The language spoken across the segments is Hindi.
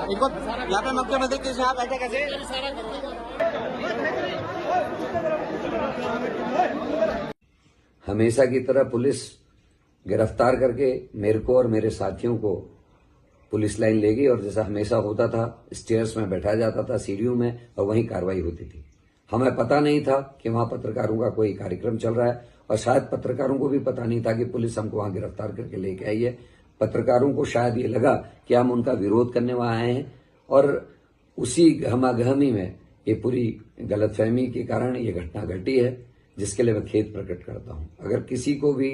इनको यहाँ पे मुख्यमंत्री के साथ बैठे कैसे हमेशा की तरह पुलिस गिरफ्तार करके मेरे को और मेरे साथियों को पुलिस लाइन ले गई और जैसा हमेशा होता था स्टेयर्स में बैठाया जाता था सीढ़ियों में और वहीं कार्रवाई होती थी। हमें पता नहीं था कि वहां पत्रकारों का कोई कार्यक्रम चल रहा है और शायद पत्रकारों को भी पता नहीं था कि पुलिस हमको वहां गिरफ्तार करके लेके आई है। पत्रकारों को शायद ये लगा कि हम उनका विरोध करने वहां आए हैं और उसी गहमागहमी में ये पूरी गलतफहमी के कारण ये घटना घटी है, जिसके लिए मैं खेद प्रकट करता हूं। अगर किसी को भी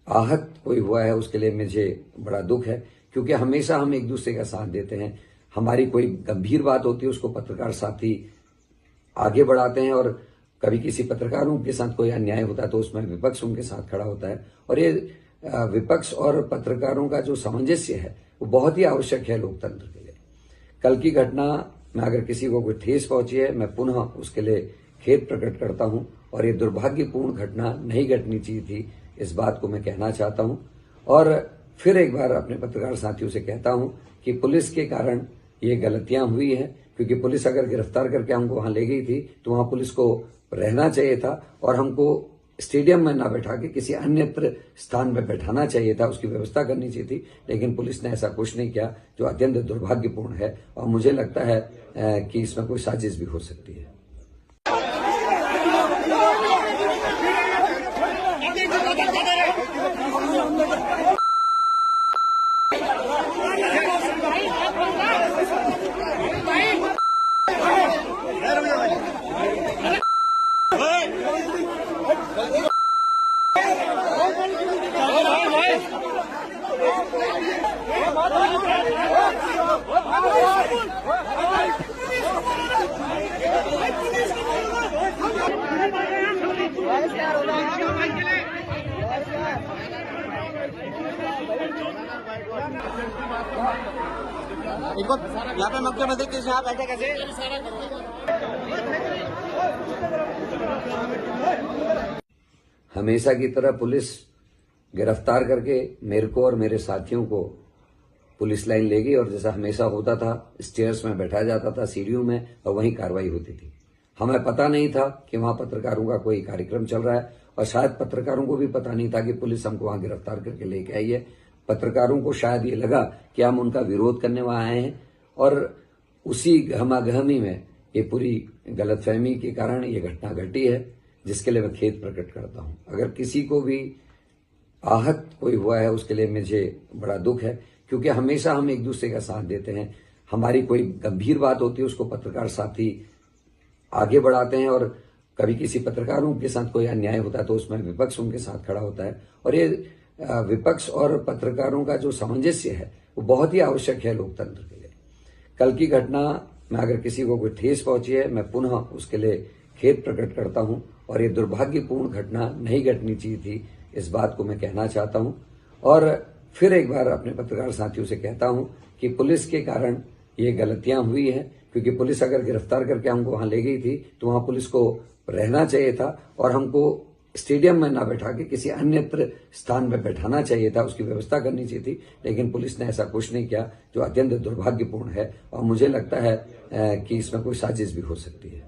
आहत कोई हुआ है उसके लिए मुझे बड़ा दुख है, क्योंकि हमेशा हम एक दूसरे का साथ देते हैं। हमारी कोई गंभीर बात होती है उसको पत्रकार साथी आगे बढ़ाते हैं और कभी किसी पत्रकारों के साथ कोई अन्याय होता है तो उसमें विपक्ष उनके साथ खड़ा होता है। और ये विपक्ष और पत्रकारों का जो सामंजस्य है वो बहुत ही आवश्यक है लोकतंत्र के लिए। कल की घटना में अगर किसी को कोई ठेस पहुंची है मैं पुनः उसके लिए खेद प्रकट करता हूं और ये दुर्भाग्यपूर्ण घटना नहीं घटनी चाहिए थी, इस बात को मैं कहना चाहता हूं। और फिर एक बार अपने पत्रकार साथियों से कहता हूं कि पुलिस के कारण ये गलतियां हुई हैं, क्योंकि पुलिस अगर गिरफ्तार करके हमको वहां ले गई थी तो वहां पुलिस को रहना चाहिए था और हमको स्टेडियम में ना बैठा के किसी अन्यत्र स्थान में बैठाना चाहिए था, उसकी व्यवस्था करनी चाहिए थी। लेकिन पुलिस ने ऐसा कुछ नहीं किया, जो अत्यंत दुर्भाग्यपूर्ण है और मुझे लगता है कि इसमें कोई साजिश भी हो सकती है। इनको यहाँ पे मुख्यमंत्री के साथ बैठे कैसे हमेशा की तरह पुलिस गिरफ्तार करके मेरे को और मेरे साथियों को पुलिस लाइन ले गई और जैसा हमेशा होता था स्टेयर्स में बैठाया जाता था सीढ़ियों में और वहीं कार्रवाई होती थी। हमें पता नहीं था कि वहां पत्रकारों का कोई कार्यक्रम चल रहा है और शायद पत्रकारों को भी पता नहीं था कि पुलिस हमको वहां गिरफ्तार करके लेके आई है। पत्रकारों को शायद ये लगा कि हम उनका विरोध करने वहां आए हैं और उसी गहमागहमी में ये पूरी गलतफहमी के कारण ये घटना घटी है, जिसके लिए मैं खेद प्रकट करता हूं। अगर किसी को भी आहत कोई हुआ है उसके लिए मुझे बड़ा दुख है, क्योंकि हमेशा हम एक दूसरे का साथ देते हैं। हमारी कोई गंभीर बात होती है उसको पत्रकार साथी आगे बढ़ाते हैं और कभी किसी पत्रकारों के साथ कोई अन्याय होता है तो उसमें विपक्ष उनके साथ खड़ा होता है। और ये विपक्ष और पत्रकारों का जो सामंजस्य है वो बहुत ही आवश्यक है लोकतंत्र के लिए। कल की घटना में अगर किसी को कोई ठेस पहुंची है मैं पुनः उसके लिए खेद प्रकट करता हूं और ये दुर्भाग्यपूर्ण घटना नहीं घटनी चाहिए थी, इस बात को मैं कहना चाहता हूं। और फिर एक बार अपने पत्रकार साथियों से कहता हूं कि पुलिस के कारण ये गलतियां हुई हैं, क्योंकि पुलिस अगर गिरफ्तार करके हमको वहां ले गई थी तो वहां पुलिस को रहना चाहिए था और हमको स्टेडियम में ना बैठा के किसी अन्यत्र स्थान में बैठाना चाहिए था, उसकी व्यवस्था करनी चाहिए थी। लेकिन पुलिस ने ऐसा कुछ नहीं किया, जो अत्यंत दुर्भाग्यपूर्ण है और मुझे लगता है कि इसमें कोई साजिश भी हो सकती है।